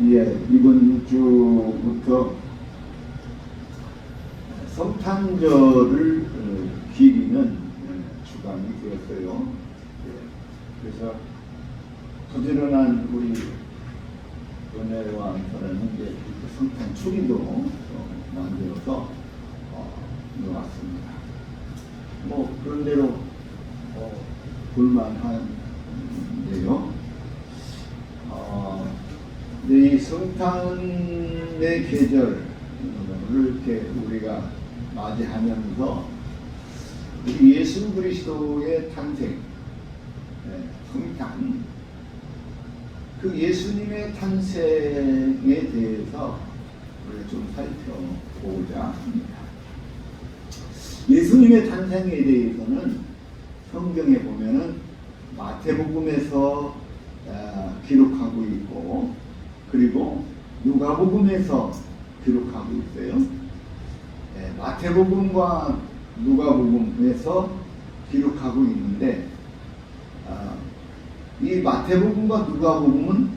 예, 이번 주부터 성탄절을 기리는 주간이 되었어요. 그래서 부지런한 우리 은혜왕들은 이제 성탄 추리도 만들어서 놓았습니다. 뭐 그런 대로 볼만한데요. 이 성탄의 계절을 이렇게 우리가 맞이하면서 우리 예수 그리스도의 탄생, 성탄, 그 예수님의 탄생에 대해서 우리가 좀 살펴보고자 합니다. 예수님의 탄생에 대해서는 성경에 보면은 마태복음에서 기록하고 있고, 그리고 누가복음에서 기록하고 있어요. 마태복음과 누가복음에서 기록하고 있는데, 이 마태복음과 누가복음은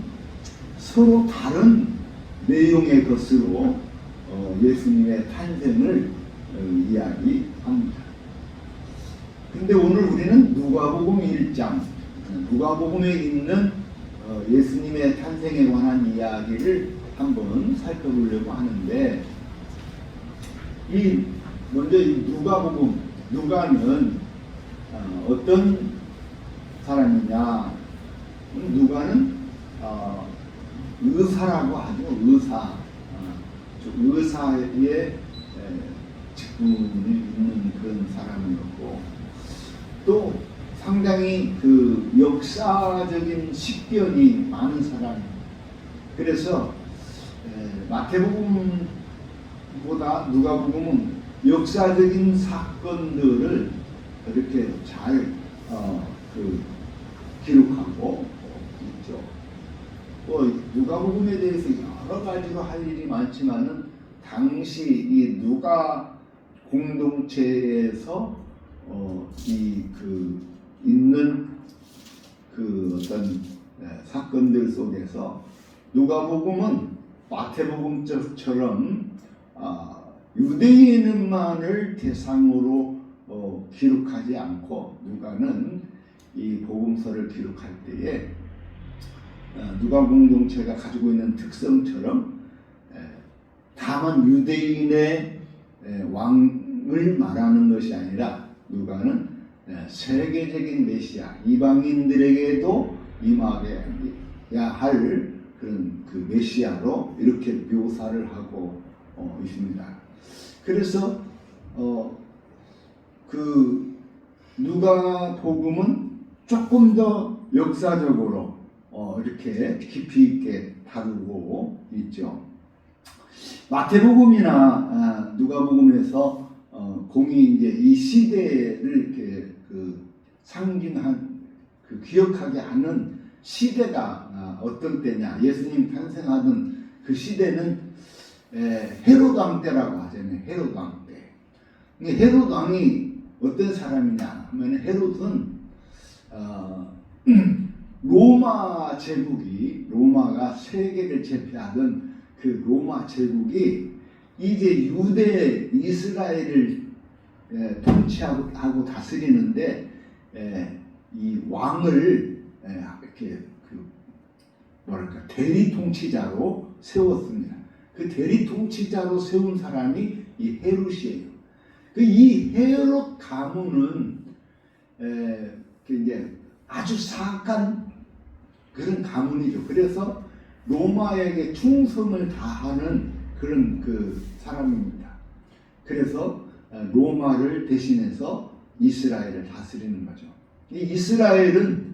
서로 다른 내용의 것으로 예수님의 탄생을 이야기합니다. 근데 오늘 우리는 누가복음 1장, 누가복음에 있는 예수님의 탄생에 관한 이야기를 한번 살펴보려고 하는데, 먼저 이 누가복음, 누가는 어떤 사람이냐? 누가는 의사라고 하죠. 의사의 직분이 있는 그런 사람이었고, 또 상당히 그 역사적인 식견이 많은 사람입니다. 그래서 마태복음보다 누가복음은 역사적인 사건들을 이렇게 잘 기록하고 있죠. 누가복음에 대해서 여러 가지로 할 일이 많지만은 당시 이 누가 공동체에서 있는 그 어떤 사건들 속에서 누가복음은 마태복음처럼 유대인만을 대상으로 기록하지 않고, 누가는 이 복음서를 기록할 때에 누가 공동체가 가지고 있는 특성처럼 다만 유대인의 왕을 말하는 것이 아니라, 누가는 세계적인 메시아, 이방인들에게도 임하여야 할 그런 그 메시아로 이렇게 묘사를 하고 있습니다. 그래서 그 누가복음은 조금 더 역사적으로 이렇게 깊이 있게 다루고 있죠. 마태복음이나 누가복음에서 공이 이제 이 시대를 이렇게 상징한, 기억하게 하는 시대가 어떤 때냐? 예수님 탄생하던 그 시대는 헤롯 왕 때라고 하잖아요. 헤롯 왕 때. 헤롯 왕이 어떤 사람이냐 하면, 헤롯은 로마 제국이, 로마가 세계를 제패하던 그 로마 제국이 이제 유대 이스라엘을 통치하고 다스리는데, 이 왕을 이렇게 대리 통치자로 세웠습니다. 그 대리 통치자로 세운 사람이 이 헤롯이에요. 이 헤롯 가문은 이제 아주 사악한 그런 가문이죠. 그래서 로마에게 충성을 다하는 그런 그 사람입니다. 그래서 로마를 대신해서 이스라엘을 다스리는 거죠. 이 이스라엘은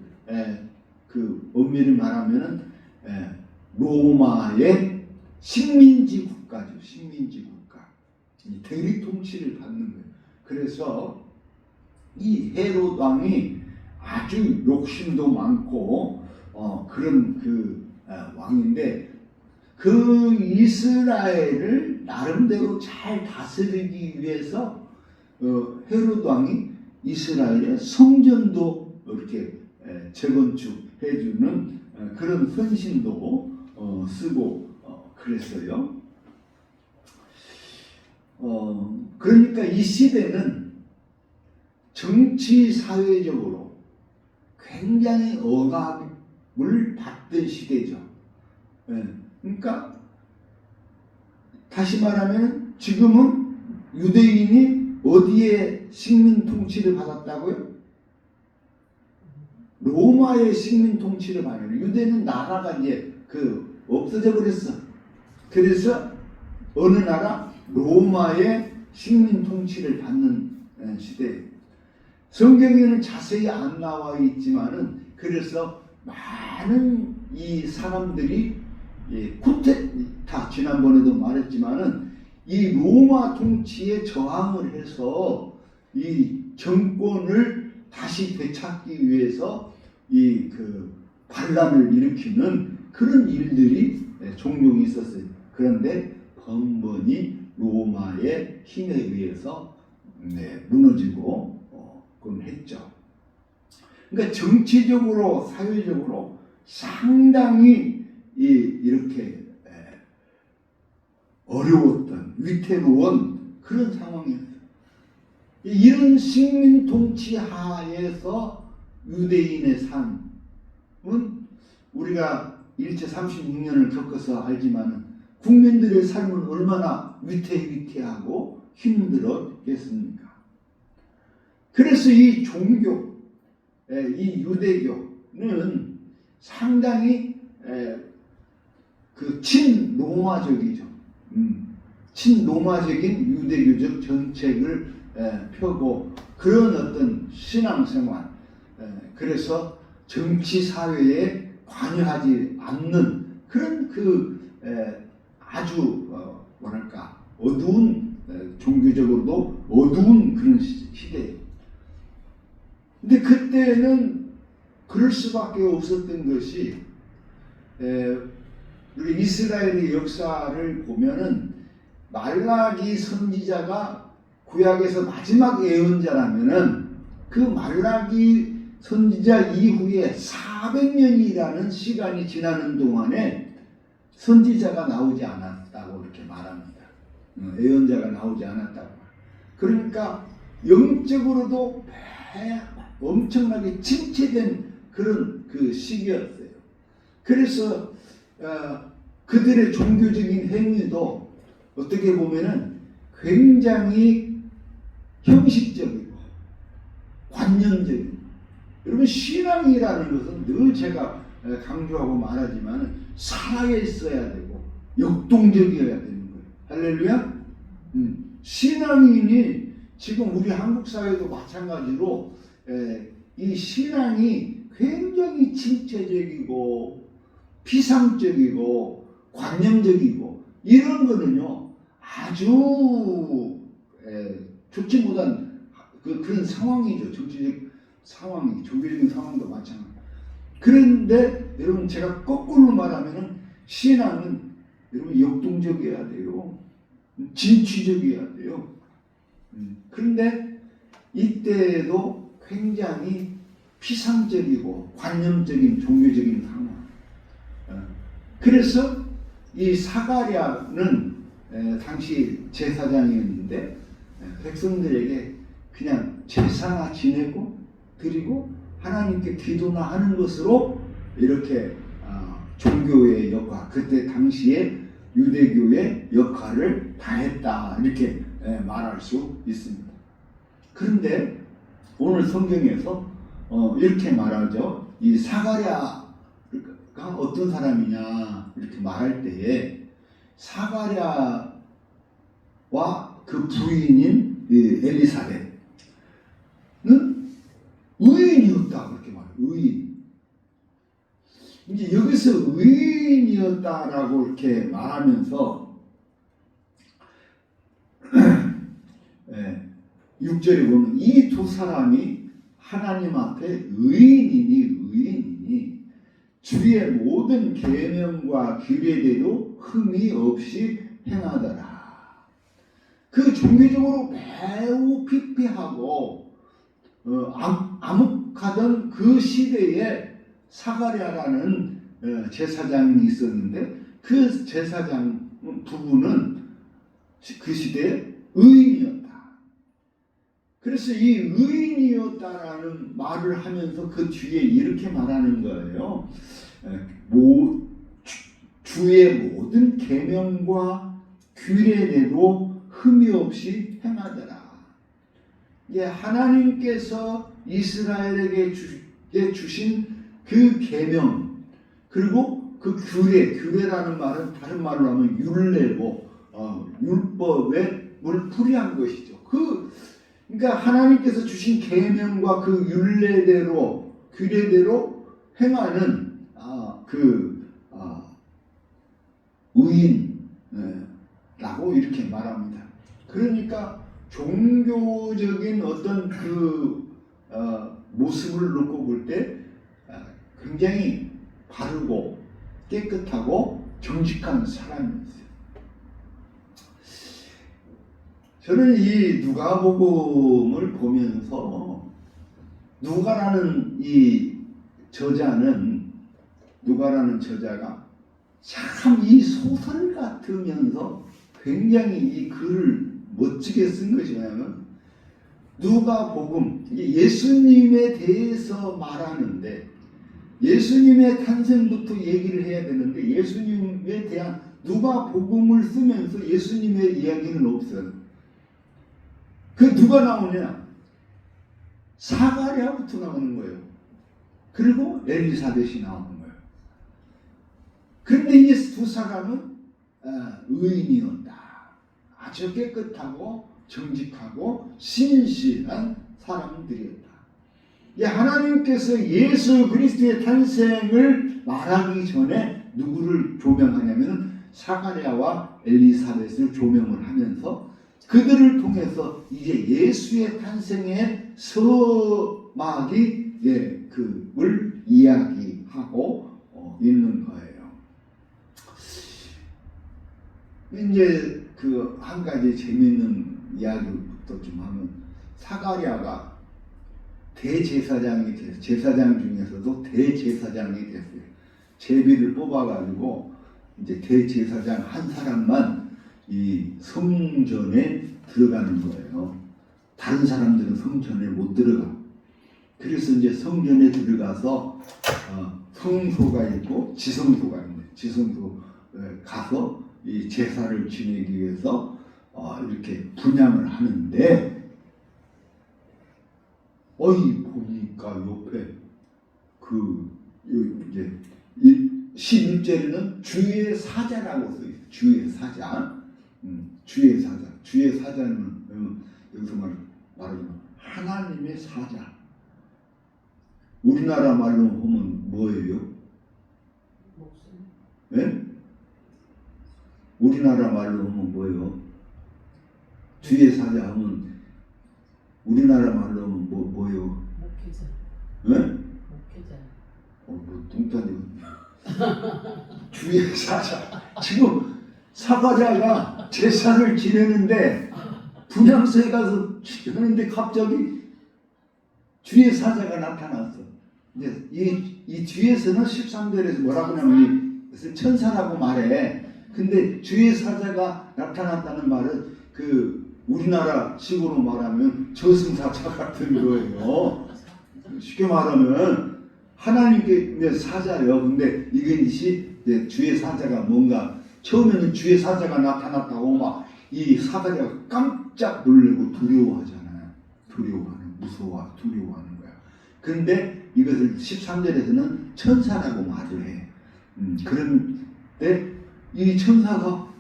그 엄밀히 말하면은 로마의 식민지 국가죠. 식민지 국가. 이 대리 통치를 받는 거예요. 그래서 이 헤롯 왕이 아주 욕심도 많고 그런 그 왕인데, 그 이스라엘을 나름대로 잘 다스리기 위해서 헤롯 왕이 이스라엘의 성전도 이렇게 재건축해주는 그런 헌신도 쓰고 그랬어요. 그러니까 이 시대는 정치 사회적으로 굉장히 억압을 받던 시대죠. 그러니까 다시 말하면 지금은 유대인이 어디에 식민 통치를 받았다고요? 로마의 식민 통치를 받아요. 유대는 나라가 이제 없어져 버렸어. 그래서 어느 나라? 로마의 식민 통치를 받는 시대예요. 성경에는 자세히 안 나와 있지만은 그래서 많은 이 사람들이 쿠데타 지난번에도 말했지만은 이 로마 통치에 저항을 해서 이 정권을 다시 되찾기 위해서 반란을 일으키는 그런 일들이 종종 있었어요. 그런데 번번이 로마의 힘에 의해서 무너지고 그건 했죠. 그러니까 정치적으로 사회적으로 상당히 이렇게 어려웠던 위태로운 그런 상황이었어요. 이런 식민 통치 하에서 유대인의 삶은 우리가 일제 36년을 겪어서 알지만 국민들의 삶은 얼마나 위태위태하고 힘들었겠습니까? 그래서 이 종교, 이 유대교는 상당히 친로마적이죠. 친로마적인 유대교적 정책을 펴고 그런 어떤 신앙생활, 그래서 정치 사회에 관여하지 않는 그런 아주 뭐랄까 어두운 종교적으로도 어두운 그런 시대예요. 근데 그때는 그럴 수밖에 없었던 것이 우리 이스라엘의 역사를 보면은 말라기 선지자가 구약에서 마지막 예언자라면은 그 말라기 선지자 이후에 400년이라는 시간이 지나는 동안에 선지자가 나오지 않았다고 이렇게 말합니다. 예언자가 나오지 않았다고. 그러니까 영적으로도 엄청나게 침체된 그런 시기였어요. 그래서 그들의 종교적인 행위도 어떻게 보면은 굉장히 형식적이고 관념적이고, 여러분 신앙이라는 것은 늘 제가 강조하고 말하지만 살아있어야 되고 역동적이어야 되는 거예요. 할렐루야. 신앙인이 지금 우리 한국 사회도 마찬가지로 이 신앙이 굉장히 침체적이고 피상적이고 관념적이고 이런 거는요 아주 좋지 못한 그런 상황이죠. 정치적 상황이, 종교적인 상황도 마찬가지. 그런데 여러분 제가 거꾸로 말하면은 신앙은 여러분 역동적이어야 돼요. 진취적이어야 돼요. 그런데 이때도 굉장히 피상적이고 관념적인 종교적인 상황. 그래서 이 사가랴는 당시 제사장이었는데 백성들에게 그냥 제사나 지내고 드리고 하나님께 기도나 하는 것으로 이렇게 종교의 역할, 그때 당시에 유대교의 역할을 다했다 이렇게 말할 수 있습니다. 그런데 오늘 성경에서 이렇게 말하죠. 이 사가랴가 어떤 사람이냐 이렇게 말할 때에 사가랴와 그 부인인 엘리사벳은 의인이었다 그렇게 말해요. 의인. 이제 여기서 의인이었다라고 이렇게 말하면서 6절에 보면 이 두 사람이 하나님 앞에 의인이니 주의 모든 계명과 규례대로 흠이 없이 행하더라. 그 종교적으로 매우 피폐하고 암흑하던 그 시대에 사가랴라는 제사장이 있었는데 그 제사장 부부는 그 시대에 의인이었다. 그래서 이 의인이었다라는 말을 하면서 그 뒤에 이렇게 말하는 거예요. 주의 모든 계명과 규례대로 흠이 없이 행하더라. 하나님께서 이스라엘에게 주신 그 계명 그리고 그 규례라는 말은 다른 말로 하면 율례고 율법의 물풀이한 것이죠. 그러니까 하나님께서 주신 계명과 그 율례대로 규례대로 행하는 의인라고 이렇게 말합니다. 그러니까 종교적인 어떤 모습을 놓고 볼 때 굉장히 바르고 깨끗하고 정직한 사람이었어요. 저는 이 누가복음을 보면서 누가라는 저자가 참 이 소설 같으면서 굉장히 이 글을 멋지게 쓴 것이 뭐냐면 누가복음 예수님에 대해서 말하는데 예수님의 탄생부터 얘기를 해야 되는데 예수님에 대한 누가복음을 쓰면서 예수님의 이야기는 없어요. 그 누가 나오냐? 사가랴부터 나오는 거예요. 그리고 엘리사벳이 나오는 거예요. 그런데 이 두 사람은 의인이었다. 아주 깨끗하고 정직하고 신실한 사람들이었다. 하나님께서 예수 그리스도의 탄생을 말하기 전에 누구를 조명하냐면 사가랴와 엘리사벳을 조명을 하면서 그들을 통해서 이제 예수의 탄생의 서막이 그걸 이야기하고 있는 거예요. 이제 한 가지 재미있는 이야기부터 좀 하면 사가랴가 대제사장이 됐어요. 제사장 중에서도 대제사장이 됐어요. 제비를 뽑아가지고 이제 대제사장 한 사람만 이 성전에 들어가는 거예요. 다른 사람들은 성전에 못 들어가. 그래서 이제 성전에 들어가서 성소가 있고 지성소가 있는데 지성소 가서 이 제사를 지내기 위해서 이렇게 분향을 하는데 보니까 옆에 이제 11절에는 주의 사자라고 써 있어요. 주의 사자. 주의 사자. 주의 사자는 여기서 말하면 하나님의 사자. 우리나라 말로 하면 뭐예요? 네? 우리나라 말로 하면 뭐예요? 주의 사자 하면 우리나라 말로 하면 뭐예요? 목회자. 네? 목회자. 동탄이 주의 사자. 지금 사가랴가 제사를 지내는데 분향소에 가서 하는데 갑자기 주의 사자가 나타났어. 이제 이 뒤에서는 13절에서 뭐라고 하냐면 이것을 천사라고 말해. 근데 주의 사자가 나타났다는 말은 우리나라 식으로 말하면 저승사자 같은 거예요. 쉽게 말하면 하나님께 사자예요. 근데 이것이 주의 사자가 뭔가 처음에는 주의 사자가 나타났다고 막 이 사가랴가 깜짝 놀라고 두려워하잖아요. 무서워 두려워하는 거야. 그런데 이것을 13절에서는 천사라고 말을 해. 그런데 이 천사가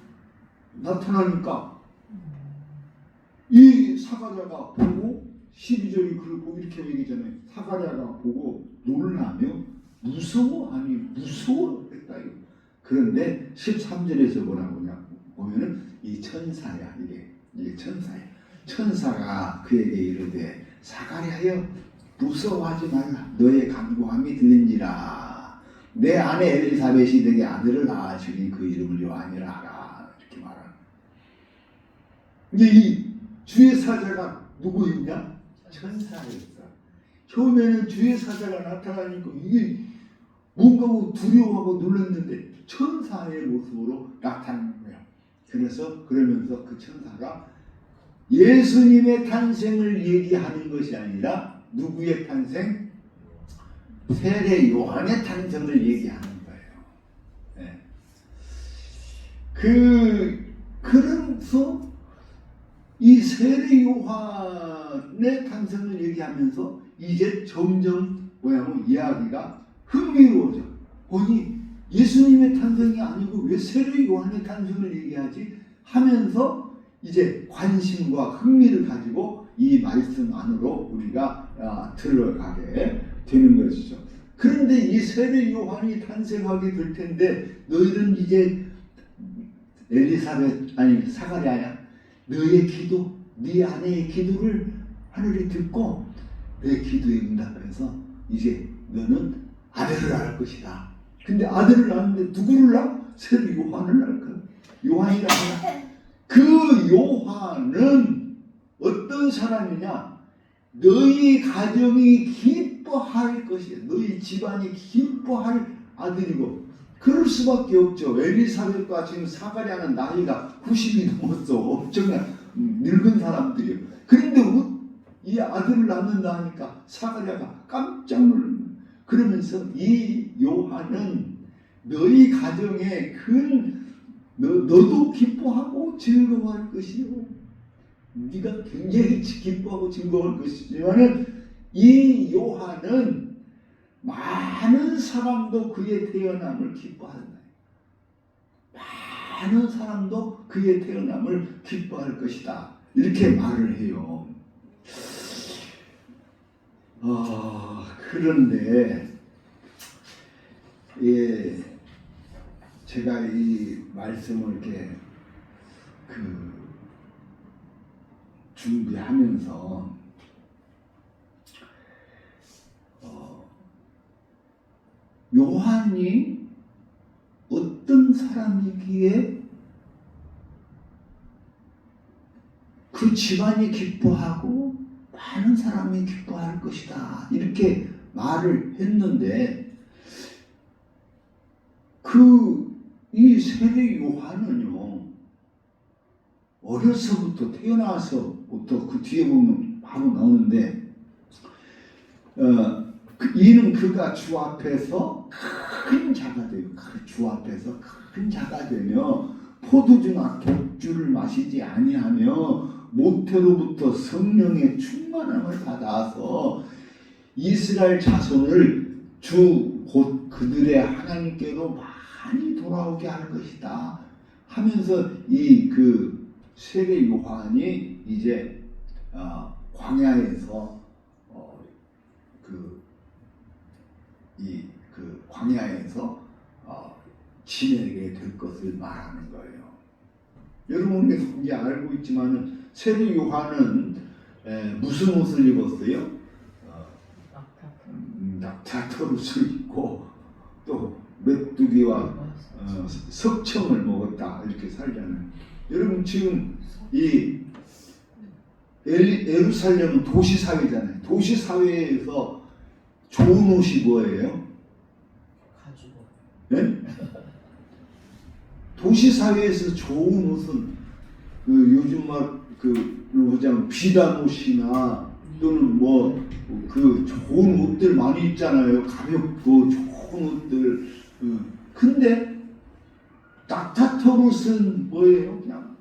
나타나니까 이 사가랴가 보고 12절이 그걸 보고 이렇게 얘기잖아요. 사가랴가 보고 놀라며 무서워했다. 그런데 13절에서 뭐라고 보면은 이 천사야. 이게 천사야. 천사가 그에게 이르되 사가랴여 무서워하지 말라. 너의 간구함이 들린지라. 내 아내 엘리사벳이 너에게 아들을 낳으시니 그 이름을 요한이라 하라. 이렇게 말하는. 이제 이 주의 사자가 누구였냐? 천사였어. 처음에는 주의 사자가 나타나니까 이게 뭔가 두려워하고 놀랐는데 천사의 모습으로 나타나는 거예요. 그래서 그러면서 그 천사가 예수님의 탄생을 얘기하는 것이 아니라 누구의 탄생? 세례 요한의 탄생을 얘기하는 거예요. 네. 그래서 이 세례 요한의 탄생을 얘기하면서 이제 점점 이야기가 흥미로워져. 아니 예수님의 탄생이 아니고 왜 세례 요한의 탄생을 얘기하지? 하면서 이제 관심과 흥미를 가지고 이 말씀 안으로 우리가 들어가게 되는 것이죠. 그런데 이 세례 요한이 탄생하게 될 텐데 너희는 이제 엘리사벳 아니 사가랴야 너의 기도, 네 아내의 기도를 하늘이 듣고 내 기도에 응답해서 이제 너는 아들을 낳을 것이다. 근데 아들을 낳는데 누구를 낳아? 세례 요한을 낳을 거야. 요한이라고 하나. 그 요한은 어떤 사람이냐? 너희 가정이 기뻐할 것이야. 너희 집안이 기뻐할 아들이고 그럴 수밖에 없죠. 엘리사벳과 지금 사가랴는 나이가 90이 넘었어. 엄청난 늙은 사람들이에요. 그런데 이 아들을 낳는다 하니까 사가랴가 깜짝 놀랐어요. 그러면서 이 요한은 너희 가정에 너도 기뻐하고 즐거워할 것이요. 네가 굉장히 기뻐하고 즐거워할 것이지만은 이 요한은 많은 사람도 그의 태어남을 기뻐한다. 많은 사람도 그의 태어남을 기뻐할 것이다. 이렇게 말을 해요. 그런데 제가 이 말씀을 이렇게 준비하면서 요한이 어떤 사람이기에 그 집안이 기뻐하고 많은 사람이 기뻐할 것이다 이렇게 말을 했는데 이 세례 요한은요 어려서부터 태어나서부터 그 뒤에 보면 바로 나오는데 이는 그가 주 앞에서 큰 자가 되고 주 앞에서 큰 자가 되며 포도주나 독주를 마시지 아니하며 모태로부터 성령의 충만함을 받아서 이스라엘 자손을 주 곧 그들의 하나님께로 많이 돌아오게 할 것이다 하면서 이 세례 요한이 이제 광야에서 광야에서 지내게 될 것을 말하는 거예요. 여러분 이제 알고 있지만은 세례 요한은 무슨 옷을 입었어요? 낙타털 옷을 입고 또 메뚜기와 석청을 먹었다 이렇게 살잖아요. 여러분 지금 이 예루살렘은 도시 사회잖아요. 도시 사회에서 좋은 옷이 뭐예요? 네? 도시 사회에서 좋은 옷은 요즘 보자면 비단 옷이나 또는 좋은 옷들 많이 입잖아요. 가볍고 좋은 옷들. 근데 낙타털 옷은 뭐예요? 그냥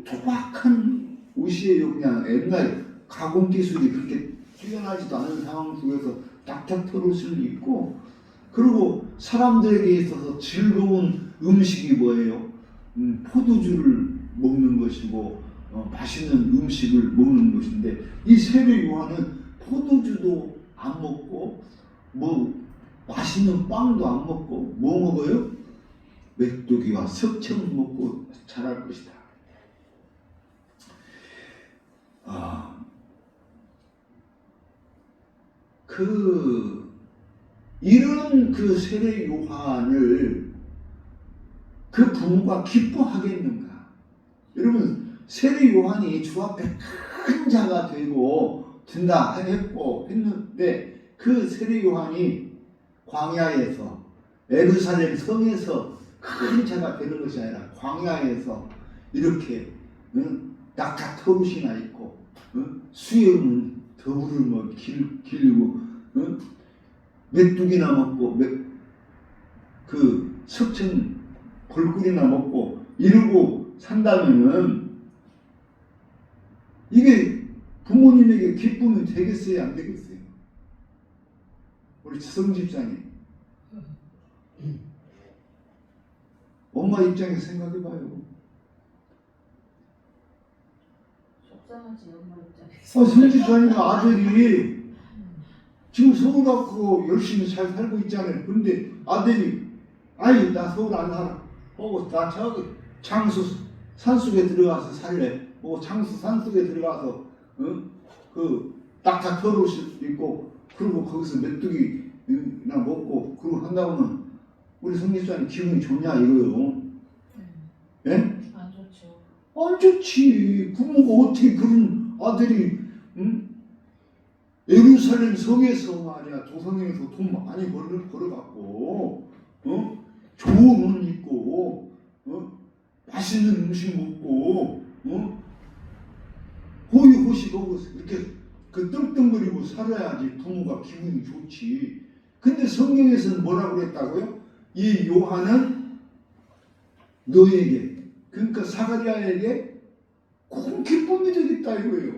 토박한 옷이에요. 그냥 옛날 가공 기술이 그렇게 뛰어나지도 않은 상황 속에서 낙타털 옷을 입고 그리고 사람들에게 있어서 즐거운 음식이 뭐예요? 포도주를 먹는 것이고 맛있는 음식을 먹는 것인데 이 세례 요한은 포도주도 안 먹고 맛있는 빵도 안 먹고 뭐 먹어요? 메뚜기와 석청을 먹고 자랄 것이다. 이런 세례 요한을 그 부모가 기뻐하겠는가? 여러분 세례 요한이 주 앞에 큰 자가 되고 된다 했는데 그 세례 요한이 광야에서 예루살렘 성에서 큰 자가 되는 것이 아니라 광야에서 이렇게 낙타 터릇이나 있고 수염은 더부를 뭐 길고 메뚜기나 먹고 그 석천 벌꿀이나 먹고 이러고 산다면은 이게 부모님에게 기쁨이 되겠어요, 안 되겠어요? 우리 성집사님, 엄마 입장에서 생각해봐요. 속상하지, 엄마 입장에서. 성집사님 아들이 지금 서울 갖고 열심히 잘 살고 있잖아요. 근데 아들이 아이 나 서울 안 살아. 나 저기 장수 산속에 들어가서 살래. 장수 산속에 들어가서 그 낙타 털옷 입고 그리고 거기서 메뚜기나 먹고 그러고 한다고는 우리 성집사님 기분이 좋냐 이거요. 예? 안 좋죠. 안 좋지. 부모가 어떻게 그런 아들이 예루살렘 성에서 말이야 도성에서 돈 많이 벌어갖고 좋은 옷 입고 맛있는 음식 먹고 호의호식 하고 이렇게 그 떵떵거리고 살아야지 부모가 기분이 좋지. 근데 성경에서는 뭐라고 그랬다고요? 이 요한은 너에게 그러니까 사가랴에게 큰 기쁨이 되겠다 이거예요.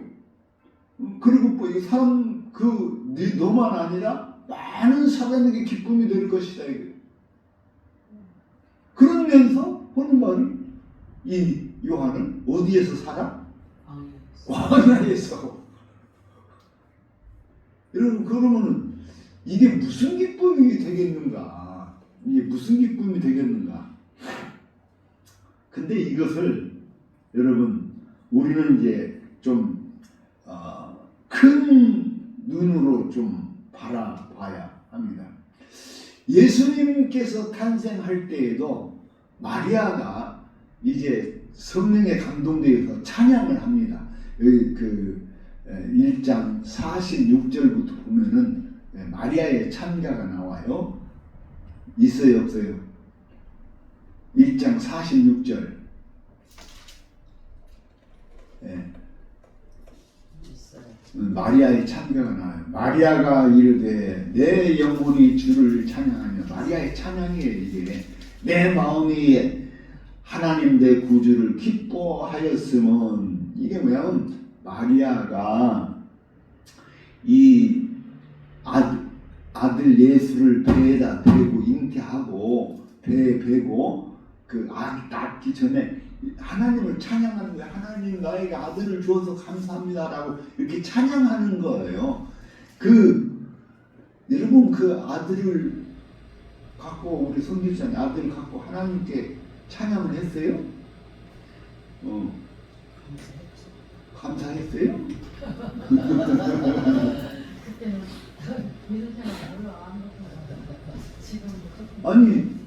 그리고 뭐 이 사람 너만 아니라 많은 사람에게 기쁨이 될 것이다 이거예요. 그러면서 하는 말이 이 요한은 어디에서 살아? 광야에서. 여러분 그러면은 이게 무슨 기쁨이 되겠는가? 이게 무슨 기쁨이 되겠는가? 근데 이것을 여러분 우리는 이제 좀 큰 눈으로 좀 바라봐야 합니다. 예수님께서 탄생할 때에도 마리아가 이제 성령에 감동되어서 찬양을 합니다. 여기 그 1장 46절부터 보면은 마리아의 찬가가 나와요. 있어요, 없어요? 1장 46절. 예. 마리아의 찬가가 나와요. 마리아가 이르되 내 영혼이 주를 찬양하며 마리아의 찬양이에요. 이게 내 마음이 하나님 내 구주를 기뻐하였으면 이게 뭐냐면 마리아가 이 아들 예수를 배에다 베고 잉태하고 배에 베고 그 아기 낳기 전에 하나님을 찬양하는 거예요. 하나님 나에게 아들을 주어서 감사합니다라고 이렇게 찬양하는 거예요. 여러분 그 아들을 갖고 우리 성집사님 아들을 갖고 하나님께 찬양을 했어요? 감사했어요? 그때는 미술사가 별로 안 지금 아니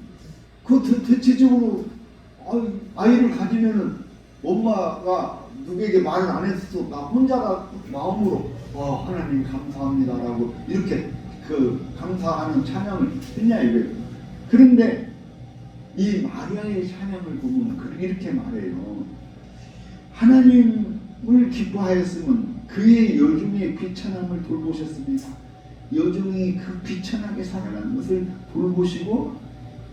대체적으로 아이를 가지면은 엄마가 누구에게 말을 안 했어도 나 혼자라 마음으로 하나님 감사합니다라고 이렇게 감사하는 찬양을 했냐 이거예요. 그런데 이 마리아의 찬양을 보면 이렇게 말해요. 하나님을 기뻐하였으면 그의 여종의 비천함을 돌보셨습니다. 여종이 그 비천하게 살아가는 것을 돌보시고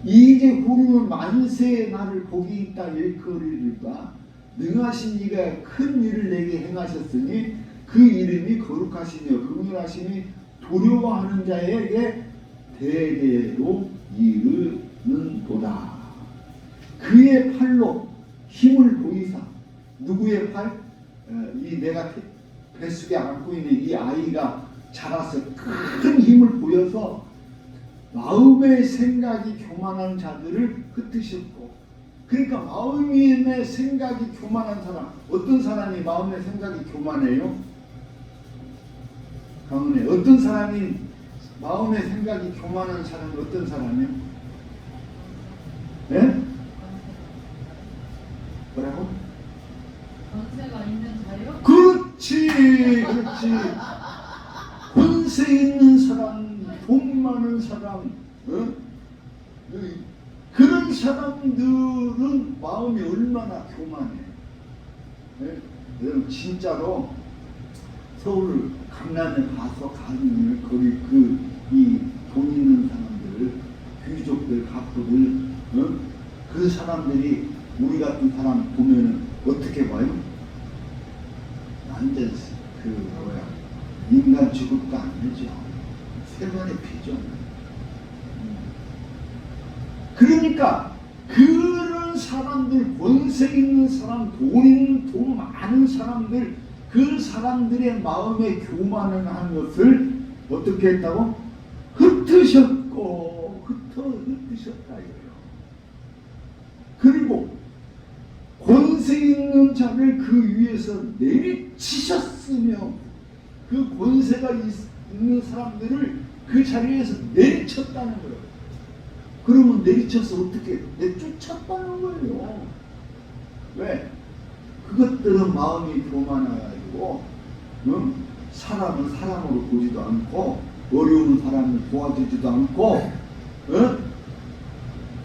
이제 후르는 만세의 날을 복이 있다 일거리리까 능하신 이가 큰 일을 내게 행하셨으니 그 이름이 거룩하시며 긍휼하심이 두려워하는 자에게 대대로 이르는도다. 그의 팔로 힘을 보이사 누구의 팔? 이 내가 뱃속에 안고 있는 이 아이가 자라서 큰 힘을 보여서 마음의 생각이 교만한 자들을 흩으셨고, 그러니까 마음의 생각이 교만한 사람, 어떤 사람이 마음의 생각이 교만해요? 강은혜, 어떤 사람이 마음의 생각이 교만한 사람이 어떤 사람이요? 네? 뭐라고? 권세가 있는 자요? 그렇지. 권세 있는 사람, 돈 많은 교만한 사람, 그런 사람들은 마음이 얼마나 교만해. 여러분 진짜로 서울 강남에 가서 가는 거기 이 돈 있는 사람들, 귀족들, 가부들, 그 사람들이 우리 같은 사람 보면은 어떻게 봐요? 완전 인간 취급도 아니죠. 세 번의 피죠. 그러니까 그런 사람들, 권세 있는 사람, 돈 많은 사람들, 그 사람들의 마음에 교만을 한 것을 어떻게 했다고? 흩으셨다 이거예요. 그리고 권세 있는 자를 그 위에서 내리치셨으며 그 권세가 있는 사람들을 그 자리에서 내리쳤다는 거예요. 그러면 내리쳐서 어떻게 내쫓았다는 거예요. 왜? 그것들은 마음이 교만해가지고 사람은 사람으로 보지도 않고 어려운 사람을 도와주지도 않고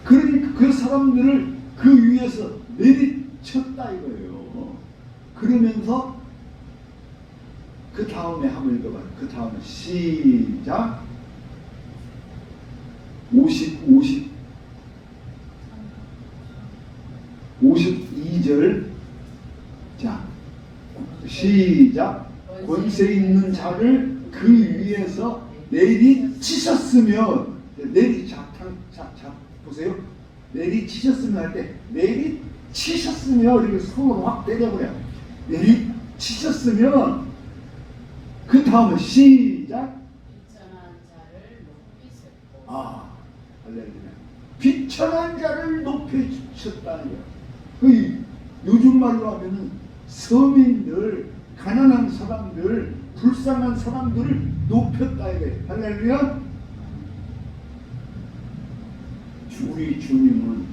그러니까 그 사람들을 그 위에서 내리쳤다 이거예요. 그러면서 그 다음에 한번 읽어봐요. 그 다음에 시작. 52절. 자, 시작. 권세 있는 자를 그 위에서 내리치셨으면 보세요. 내리치셨으면 할 때 내리치셨으면 이렇게 손으로 확 때려버려. 내리치셨으면 그 다음에 시작. 비천한 자를 높이셨고. 할렐루야. 비천한 자를 높여주셨다는 거야. 그 요즘 말로 하면은 서민들, 가난한 사람들, 불쌍한 사람들을 높였다 이거예요. 할렐루야. 우리 주님은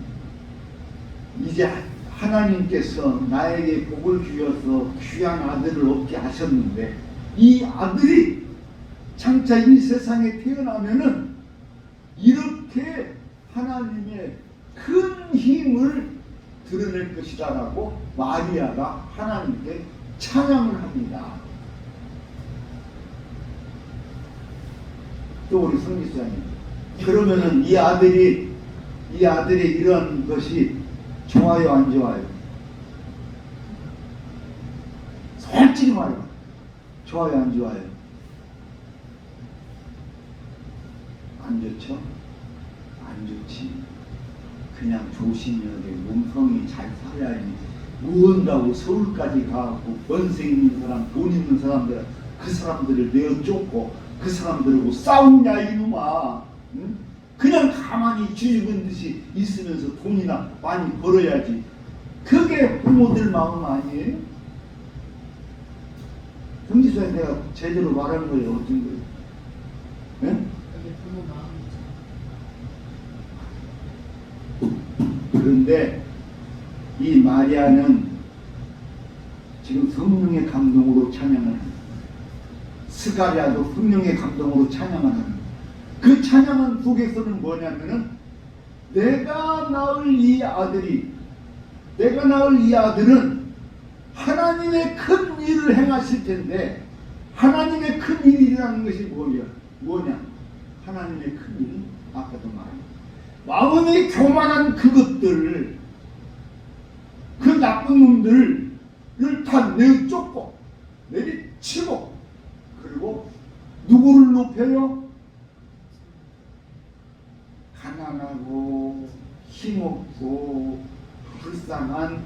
이제 하나님께서 나에게 복을 주셔서 귀한 아들을 얻게 하셨는데 이 아들이 장차 이 세상에 태어나면은 이렇게 하나님의 큰 힘을 드러낼 것이다라고 마리아가 하나님께 찬양을 합니다. 또 우리 성기사님, 그러면은 이 아들의 이런 것이 좋아요, 안 좋아요? 솔직히 말해요. 좋아요, 안 좋아요? 안 좋죠? 안 좋지. 그냥 조심해야 돼. 몸성이 잘 살아야지. 무언다고 서울까지 가고 권세 있는 사람, 돈 있는 사람들, 그 사람들을 내어쫓고 그 사람들하고 싸우냐 이놈아. 응? 그냥 가만히 쥐죽은 듯이 있으면서 돈이나 많이 벌어야지. 그게 부모들 마음 아니에요? 정지수에 내가 제대로 말한 거예요? 어떤 거예요? 네? 그게 부모 마음이죠. 그런데 이 마리아는 지금 성령의 감동으로 찬양을 합니다. 스가랴도 성령의 감동으로 찬양을 합니다. 그 찬양은 속에서는 뭐냐면은 내가 낳을 이 아들은 하나님의 큰 일을 행하실 텐데 하나님의 큰 일이라는 것이 뭐냐? 하나님의 큰 일이 아까도 말했죠. 마음이 교만한 그것들을 그 나쁜 놈들을 다 내쫓고 내리치고 그리고 누구를 높여요? 가난하고 힘없고 불쌍한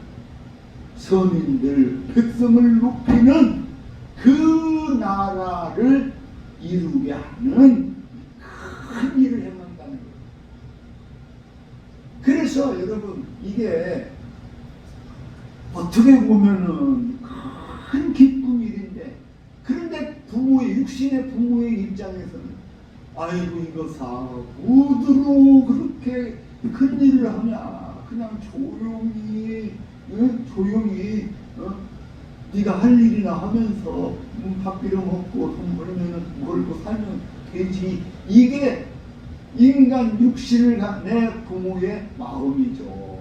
서민들, 백성을 높이는 그 나라를 이루게 하는 큰 일을 행한다는 거예요. 그래서 여러분 이게 어떻게 보면은 큰 기쁜 일인데 그런데 육신의 부모의 입장에서는 아이고 이거사 무드로 그렇게 큰 일을 하냐 그냥 조용히 네가 할 일이나 하면서 밥 비려 먹고 돈 벌면은 먹고 살면 되지. 이게 인간 육신을 내 부모의 마음이죠.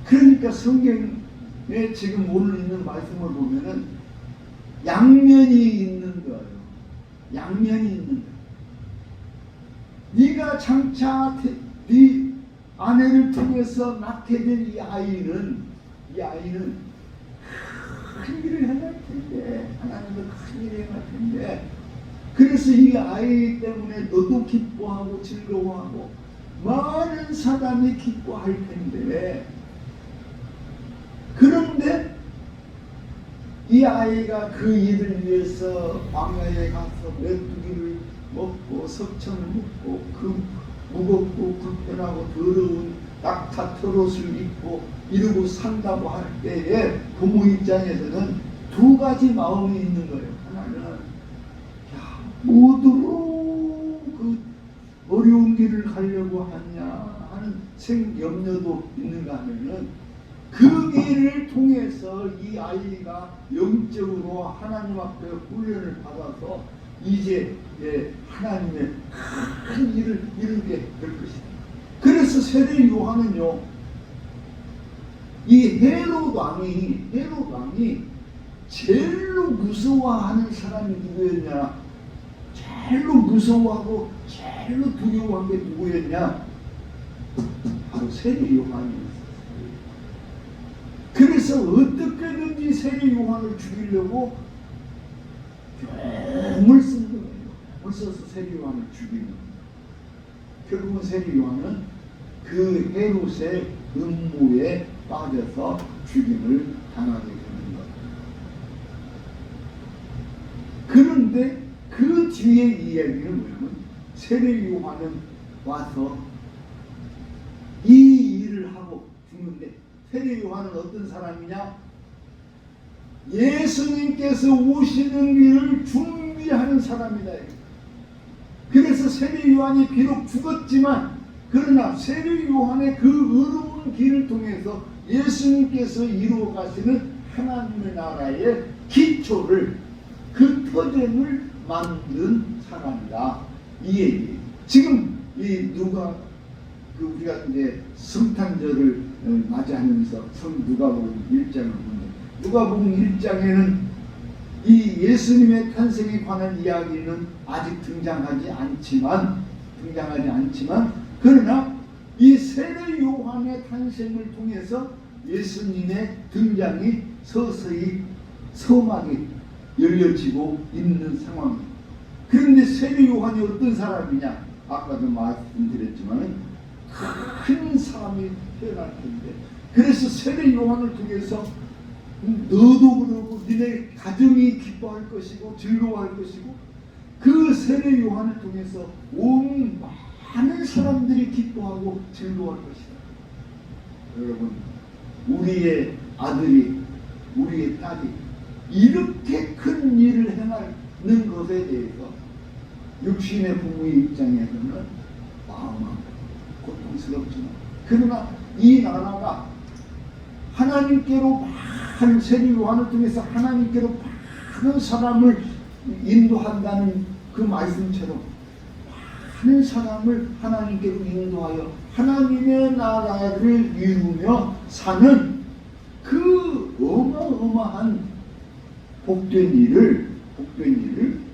그러니까 성경에 지금 오늘 있는 말씀을 보면은 양면이 있는 거예요. 양면이 있는 거예요. 네가 장차 네 아내를 통해서 낳게 될 이 아이는 큰 일을 해낼 텐데, 하나님은 큰 일을 해낼 텐데, 그래서 이 아이 때문에 너도 기뻐하고 즐거워하고 많은 사람이 기뻐할 텐데, 그런데 이 아이가 그 일을 위해서 광야에 가서 메뚜기를 먹고 석청을 먹고 그 무겁고 불편하고 더러운 낙타 털옷을 입고 이러고 산다고 할 때에 부모 입장에서는 두 가지 마음이 있는 거예요. 하나는 뭐더러 그 어려운 길을 가려고 하냐 하는 염려도 있는가 하면은 그 길을 통해서 이 아이가 영적으로 하나님 앞에 훈련을 받아서 이제 하나님의 큰 일을 이루게 될 것이다. 그래서 세례 요한은요, 이 헤롯 왕이 제일로 무서워하는 사람이 누구였냐? 제일로 무서워하고 제일로 두려워한 게 누구였냐? 바로 세례 요한이었어요. 그래서 어떻게든지 세례 요한을 죽이려고 몸을 쓴 거예요. 몸을 써서 세례 요한을 죽이는 거예요. 결국은 세례 요한은 그 헤롯의 음모에 빠져서 죽임을 당하게 되는 거예요. 그런데 그 뒤에 이야기는 뭐냐면 세례 요한은 와서 이 일을 하고 죽는데, 세례 요한은 어떤 사람이냐? 예수님께서 오시는 길을 준비하는 사람이다. 그래서 세례 요한이 비록 죽었지만, 그러나 세례 요한의 그 어려운 길을 통해서 예수님께서 이루어 가시는 하나님의 나라의 기초를, 그 터전을 만든 사람이다. 이 얘기. 지금 이 우리가 이제 성탄절을 맞이하면서 누가복음 1장을 보는데, 누가복음 1장에는 이 예수님의 탄생에 관한 이야기는 아직 등장하지 않지만 그러나 이 세례 요한의 탄생을 통해서 예수님의 등장이 서서히 서막이 열려지고 있는 상황입니다. 그런데 세례 요한이 어떤 사람이냐? 아까도 말씀드렸지만 큰 사람이 태어날 텐데, 그래서 세례 요한을 통해서 너도 그러고 니네 가정이 기뻐할 것이고 즐거워할 것이고, 그 세례 요한을 통해서 온 많은 사람들이 기뻐하고 즐거워할 것이다. 여러분, 우리의 아들이, 우리의 딸이 이렇게 큰 일을 행하는 것에 대해서 육신의 부모의 입장에서는 마음은 고통스럽지만, 그러나 이 나라가 하나님께로 많은, 세례 요한을 통해서 하나님께로 많은 사람을 인도한다는 그 말씀처럼 많은 사람을 하나님께로 인도하여 하나님의 나라를 이루며 사는 그 어마어마한 복된 일을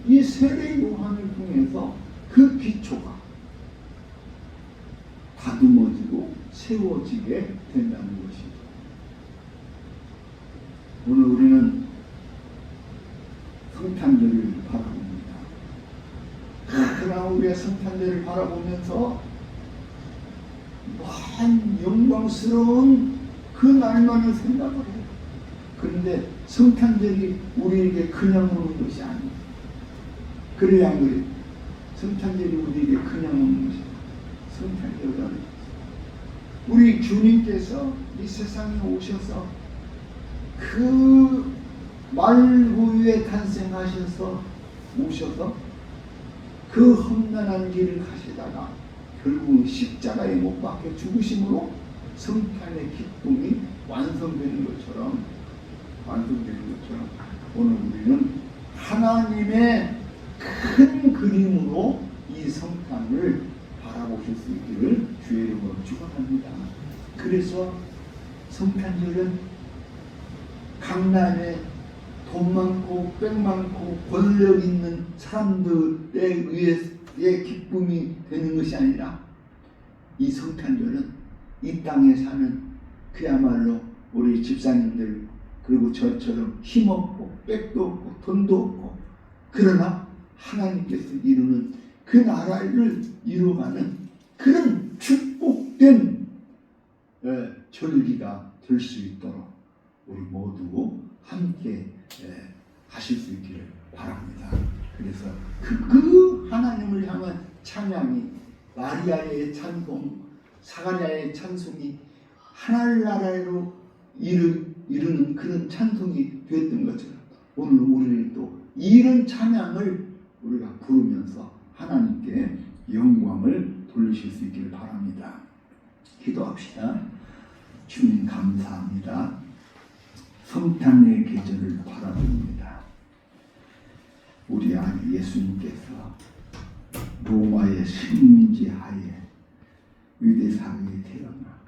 이 세례 요한을 통해서 그 기초가 다듬어지고 세워지게 된다는 것이죠. 오늘 우리는 성탄절을 바라봅니다. 그러나 우리가 성탄절을 바라보면서 무한 영광스러운 그 날만을 생각을 해요. 그런데 성탄절이 우리에게 그냥 오는 것이 아니에요. 그래야 안 그래요? 성탄절이 우리에게 그냥 오는 것이에요. 성탄절은 우리 주님께서 이 세상에 오셔서 그 말구유에 탄생하셔서 오셔서 그 험난한 길을 가시다가 결국 십자가에 못 박혀 죽으심으로 성탄의 기쁨이 완성되는 것처럼 오늘 우리는 하나님의 큰 그림으로 이 성탄을 바라보실 수 있기를 주의 이름으로 축원합니다. 그래서 성탄절은 강남에 돈 많고 빽 많고 권력 있는 사람들에 의해의 기쁨이 되는 것이 아니라 이 성탄절은 이 땅에 사는 그야말로 우리 집사님들 그리고 저처럼 힘없고 빽도 없고 돈도 없고 그러나 하나님께서 이루는 그 나라를 이루어가는 그런 축복된 절기가 될 수 있도록 우리 모두 함께 하실 수 있기를 바랍니다. 그래서 그 하나님을 향한 찬양이 마리아의 찬송, 사가랴의 찬송이 하늘나라로 이루는 그런 찬송이 되었던 것처럼 오늘 우리는 또 이런 찬양을 우리가 부르면서 하나님께 영광을 돌리실 수 있기를 바랍니다. 기도합시다. 주님 감사합니다. 성탄의 계절을 바라봅니다. 우리 아기 예수님께서 로마의 식민지 하에 유대사회에 태어나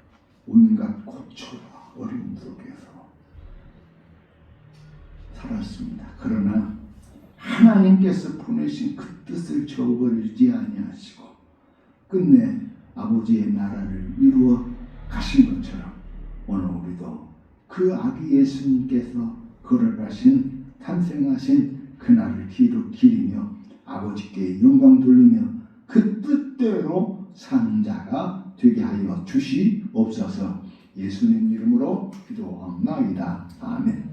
온갖 고초와 어려움 속에서 살았습니다. 그러나 하나님께서 보내신 그 뜻을 저버리지 아니하시고 끝내 아버지의 나라를 이루어 가신 것처럼 오늘 우리도 그 아기 예수님께서 걸어가신 탄생하신 그날을 기리며 아버지께 영광 돌리며 그 뜻대로 사는 자가 되게 하여 주시옵소서. 예수님 이름으로 기도합나이다. 아멘.